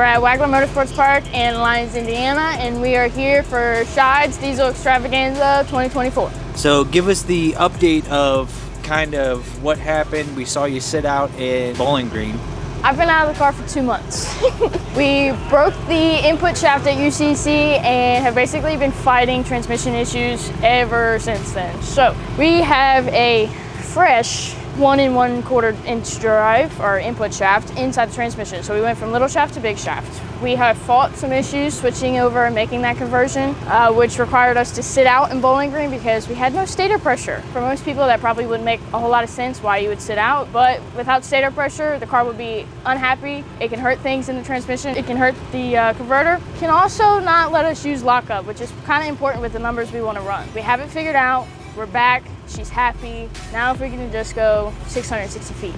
at Wagler Motorsports Park in Lyons, Indiana, and we are here for Schied Diesel Extravaganza 2024. So give us the update of kind of what happened. We saw you sit out in Bowling Green. I've been out of the car for 2 months. We broke the input shaft at UCC and have basically been fighting transmission issues ever since then. So we have a fresh 1 1/4 inch drive, or input shaft, inside the transmission. So we went from little shaft to big shaft. We have fought some issues switching over and making that conversion, which required us to sit out in Bowling Green because we had no stator pressure. For most people, that probably wouldn't make a whole lot of sense why you would sit out, but without stator pressure, the car would be unhappy. It can hurt things in the transmission. It can hurt the converter. It can also not let us use lockup, which is kind of important with the numbers we want to run. We have it figured out. We're back. She's happy. Now if we can just go 660 feet.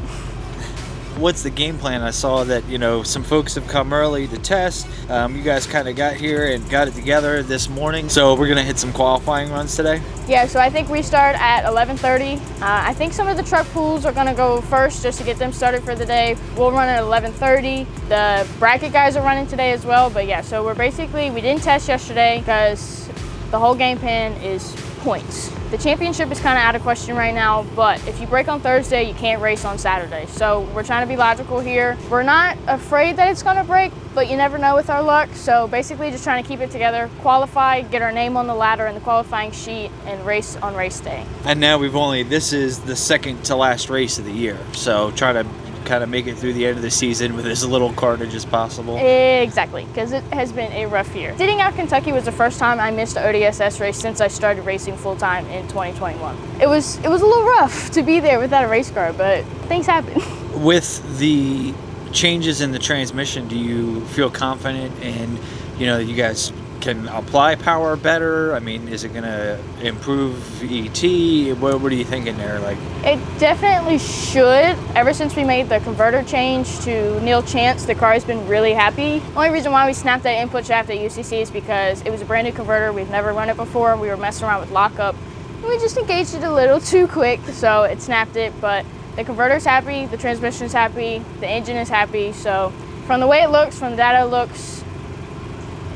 What's the game plan? I saw that, you know, some folks have come early to test. You guys kind of got here and got it together this morning. So we're going to hit some qualifying runs today? Yeah, so I think we start at 11:30. I think some of the truck pools are going to go first just to get them started for the day. We'll run at 11:30. The bracket guys are running today as well. But yeah, so we didn't test yesterday because the whole game plan is points. The championship is kind of out of question right now, but if you break on Thursday, you can't race on Saturday. So we're trying to be logical here. We're not afraid that it's going to break, but you never know with our luck. So basically just trying to keep it together, qualify, get our name on the ladder in the qualifying sheet, and race on race day. And now this is the second to last race of the year. So try to kind of make it through the end of the season with as little carnage as possible. Exactly, because it has been a rough year. Sitting out Kentucky was the first time I missed an ODSS race since I started racing full-time in 2021. It was a little rough to be there without a race car, but things happen. With the changes in the transmission, do you feel confident in, you know, you guys can apply power better? I mean, is it going to improve ET? What are you thinking there? Like, it definitely should. Ever since we made the converter change to Neil Chance, the car has been really happy. The only reason why we snapped that input shaft at UCC is because it was a brand new converter. We've never run it before. We were messing around with lockup. And we just engaged it a little too quick, so it snapped it. But the converter's happy, the transmission's happy, the engine is happy. So from the way it looks, from the data it looks,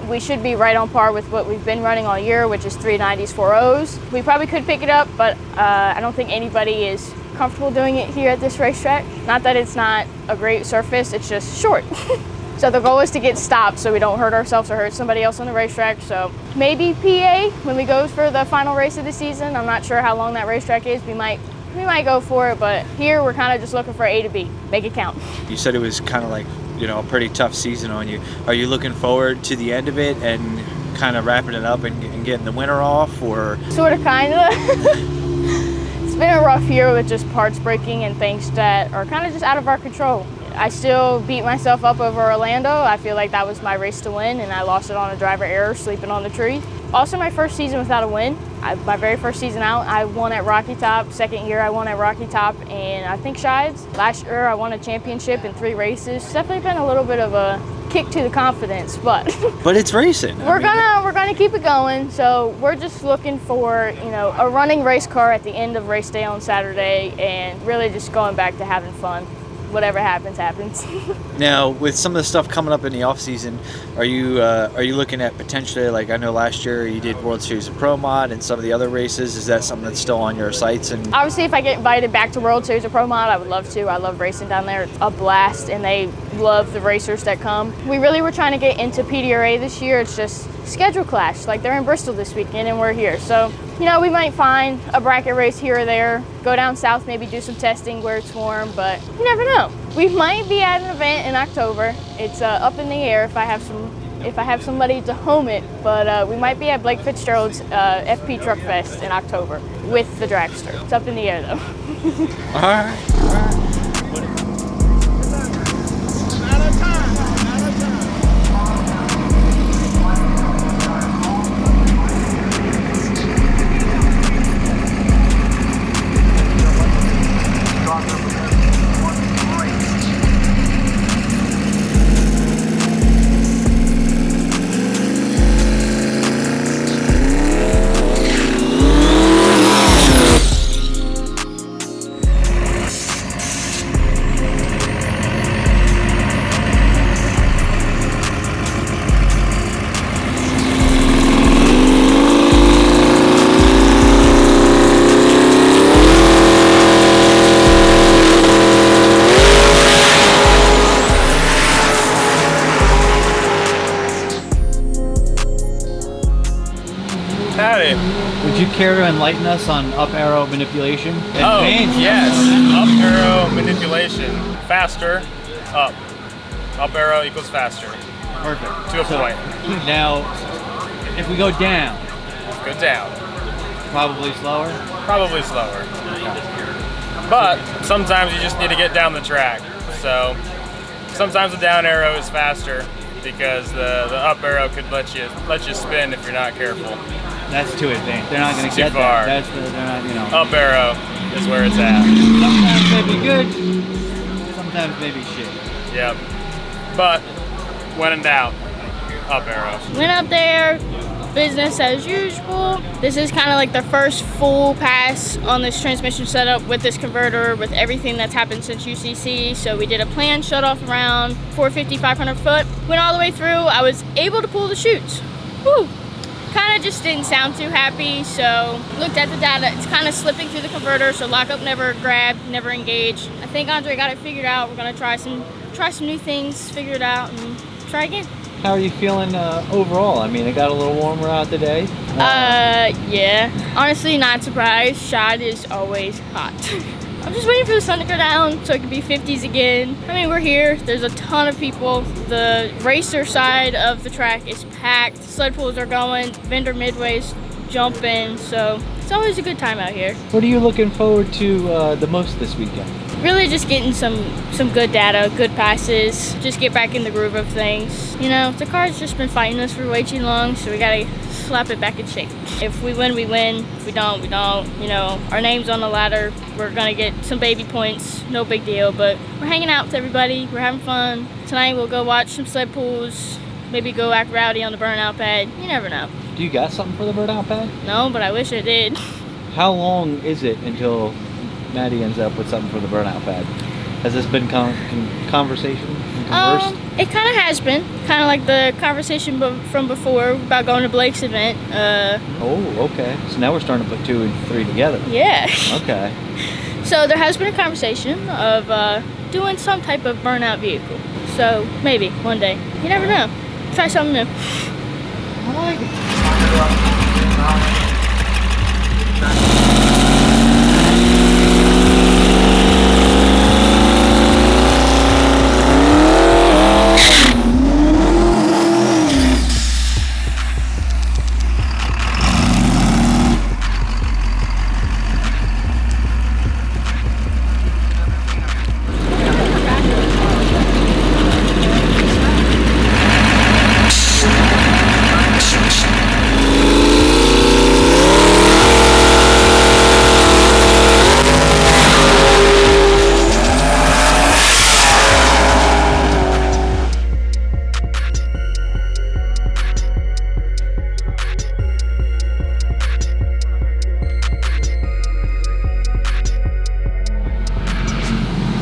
we should be right on par with what we've been running all year, which is 390s, 4.0s. We probably could pick it up, but I don't think anybody is comfortable doing it here at this racetrack. Not that it's not a great surface, it's just short. So the goal is to get stopped so we don't hurt ourselves or hurt somebody else on the racetrack. So maybe PA when we go for the final race of the season. I'm not sure how long that racetrack is. We might go for it, but here we're kind of just looking for A to B. Make it count. You said it was kind of like, you know, a pretty tough season on you. Are you looking forward to the end of it and kind of wrapping it up and getting the winter off, or? Sort of, kind of. It's been a rough year with just parts breaking and things that are kind of just out of our control. I still beat myself up over Orlando. I feel like that was my race to win, and I lost it on a driver error, sleeping on the tree. Also, my first season without a win. My very first season out, I won at Rocky Top. Second year, I won at Rocky Top, and I think Schied's. Last year, I won a championship in 3 races. It's definitely been a little bit of a kick to the confidence, but but it's racing. We're gonna keep it going. So we're just looking for, you know, a running race car at the end of race day on Saturday, and really just going back to having fun. Whatever happens, happens. Now, with some of the stuff coming up in the off season, are you looking at potentially, like, I know last year you did World Series of Pro Mod and some of the other races. Is that something that's still on your sights? And obviously, if I get invited back to World Series of Pro Mod, I would love to. I love racing down there. It's a blast, and they love the racers that come. We really were trying to get into PDRA this year. It's just schedule clash. Like, they're in Bristol this weekend, and we're here. So, you know, we might find a bracket race here or there, go down south, maybe do some testing where it's warm, but you never know. We might be at an event in October. It's up in the air if I have somebody to home it, but we might be at Blake Fitzgerald's FP Truck Fest in October with the dragster. It's up in the air though. All right. Howdy. Would you care to enlighten us on up arrow manipulation? Oh, Advanced. yes. Up arrow manipulation. Faster, up. Up arrow equals faster. Perfect. To a point. Now, if we go down, Go down. probably slower. Probably slower. But sometimes you just need to get down the track. So sometimes the down arrow is faster because the up arrow could let you spin if you're not careful. That's too advanced. They're not going to Too get far. that. They're not, you know. Up arrow is where it's at. Sometimes maybe good, sometimes maybe shit. Yep. But when in doubt, up arrow. Went up there, business as usual. This is kind of like the first full pass on this transmission setup with this converter, with everything that's happened since UCC. So we did a planned shutoff around 450, 500 foot. Went all the way through. I was able to pull the chutes. Woo! Kind of just didn't sound too happy, so looked at the data. It's kind of slipping through the converter, so lockup never grabbed, never engaged. I think Andre got it figured out. We're gonna try some new things, figure it out, and try again. How are you feeling overall? I mean, it got a little warmer out today. Yeah. Honestly, not surprised. Schied is always hot. I'm just waiting for the sun to go down so it can be 50s again. I mean, we're here. There's a ton of people. The racer side of the track is packed. Sled pulls are going. Vendor midways jumping. So it's always a good time out here. What are you looking forward to the most this weekend? Really just getting some good data, good passes, just get back in the groove of things. You know, the car's just been fighting us for way too long, so we gotta slap it back in shape. If we win, we win. If we don't, we don't. You know, our name's on the ladder. We're gonna get some baby points, no big deal, but we're hanging out with everybody. We're having fun. Tonight we'll go watch some sled pulls, maybe go act rowdy on the burnout pad. You never know. Do you got something for the burnout pad? No, but I wish I did. How long is it until Mattie ends up with something for the burnout pad? Has this been conversation? Conversed? It kind of has been. Kind of like the conversation from before about going to Blake's event. Oh, okay. So now we're starting to put 2 and 3 together. Yeah. Okay. So there has been a conversation of doing some type of burnout vehicle. So maybe one day. You never know. Try something new. I like it.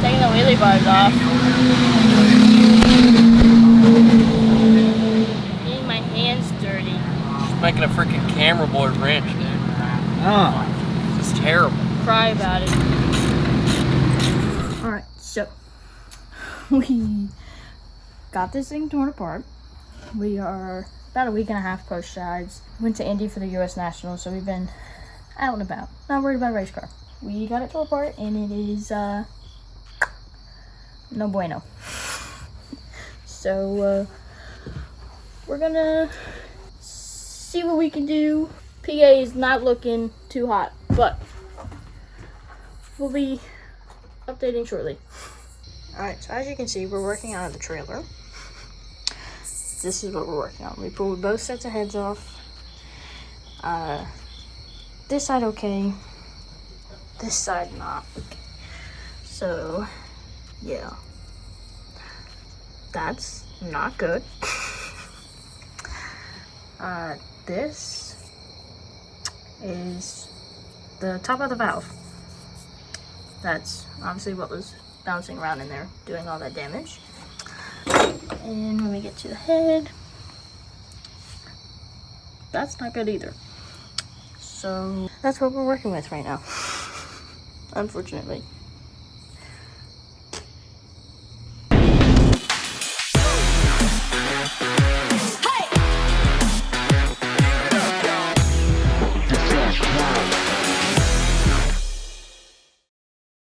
Taking the wheelie bars off. Getting my hands dirty. Just making a freaking camera board wrench, dude. Oh. It's terrible. Cry about it. Alright, so we got this thing torn apart. We are about a week and a half post Schied's. Went to Indy for the US Nationals, so we've been out and about. Not worried about a race car. We got it torn apart and it is no bueno. So we're gonna see what we can do. PA is not looking too hot, but we'll be updating shortly. Alright, so as you can see, we're working out of the trailer. This is what we're working on. We pulled both sets of heads off. This side okay, this side not. So, yeah. That's not good. This is the top of the valve. That's obviously what was bouncing around in there, doing all that damage. And when we get to the head, that's not good either. So that's what we're working with right now, unfortunately.